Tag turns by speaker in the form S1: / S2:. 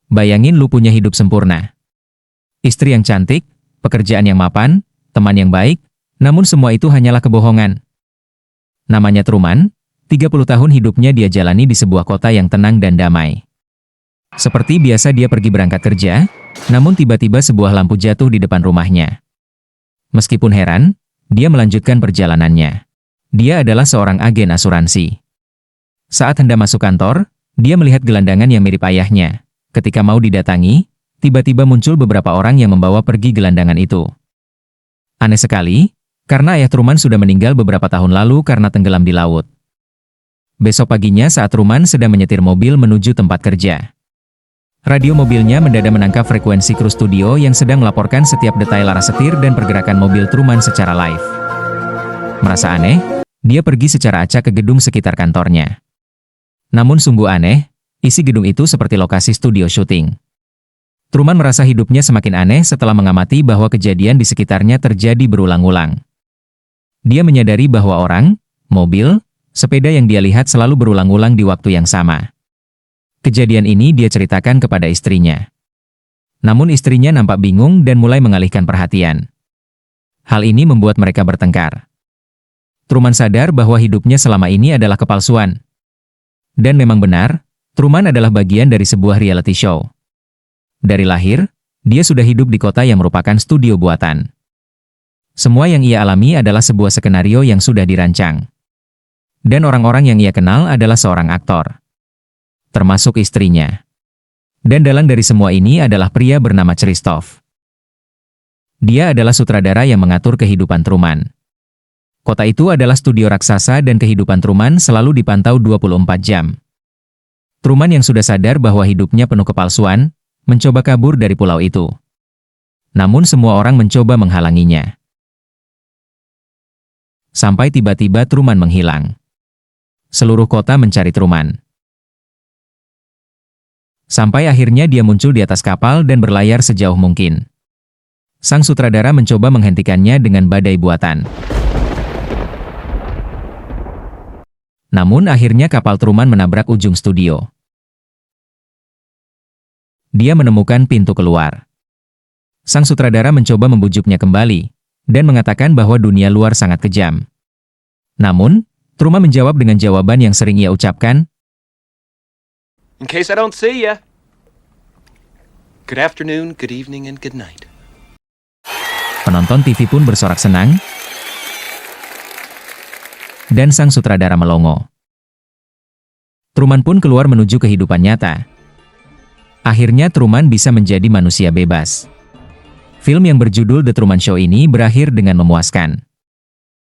S1: Bayangin lu punya hidup sempurna. Istri yang cantik, pekerjaan yang mapan, teman yang baik, namun semua itu hanyalah kebohongan. Namanya Truman, 30 tahun hidupnya dia jalani di sebuah kota yang tenang dan damai. Seperti biasa dia pergi berangkat kerja, namun tiba-tiba sebuah lampu jatuh di depan rumahnya. Meskipun heran, dia melanjutkan perjalanannya. Dia adalah seorang agen asuransi. Saat hendak masuk kantor, dia melihat gelandangan yang mirip ayahnya. Ketika mau didatangi, tiba-tiba muncul beberapa orang yang membawa pergi gelandangan itu. Aneh sekali, karena ayah Truman sudah meninggal beberapa tahun lalu karena tenggelam di laut. Besok paginya saat Truman sedang menyetir mobil menuju tempat kerja. Radio mobilnya mendadak menangkap frekuensi kru studio yang sedang melaporkan setiap detail arah setir dan pergerakan mobil Truman secara live. Merasa aneh, dia pergi secara acak ke gedung sekitar kantornya. Namun sungguh aneh, isi gedung itu seperti lokasi studio syuting. Truman merasa hidupnya semakin aneh setelah mengamati bahwa kejadian di sekitarnya terjadi berulang-ulang. Dia menyadari bahwa orang, mobil, sepeda yang dia lihat selalu berulang-ulang di waktu yang sama. Kejadian ini dia ceritakan kepada istrinya. Namun istrinya nampak bingung dan mulai mengalihkan perhatian. Hal ini membuat mereka bertengkar. Truman sadar bahwa hidupnya selama ini adalah kepalsuan. Dan memang benar, Truman adalah bagian dari sebuah reality show. Dari lahir, dia sudah hidup di kota yang merupakan studio buatan. Semua yang ia alami adalah sebuah skenario yang sudah dirancang. Dan orang-orang yang ia kenal adalah seorang aktor. Termasuk istrinya. Dan dalang dari semua ini adalah pria bernama Christoph. Dia adalah sutradara yang mengatur kehidupan Truman. Kota itu adalah studio raksasa dan kehidupan Truman selalu dipantau 24 jam. Truman yang sudah sadar bahwa hidupnya penuh kepalsuan, mencoba kabur dari pulau itu. Namun semua orang mencoba menghalanginya. Sampai tiba-tiba Truman menghilang. Seluruh kota mencari Truman. Sampai akhirnya dia muncul di atas kapal dan berlayar sejauh mungkin. Sang sutradara mencoba menghentikannya dengan badai buatan. Namun akhirnya kapal Truman menabrak ujung studio. Dia menemukan pintu keluar. Sang sutradara mencoba membujuknya kembali, dan mengatakan bahwa dunia luar sangat kejam. Namun, Truman menjawab dengan jawaban yang sering ia ucapkan,
S2: In case I don't see ya. Good afternoon, good evening, and good night.
S1: Penonton TV pun bersorak senang, dan sang sutradara melongo. Truman pun keluar menuju kehidupan nyata. Akhirnya Truman bisa menjadi manusia bebas. Film yang berjudul The Truman Show ini berakhir dengan memuaskan.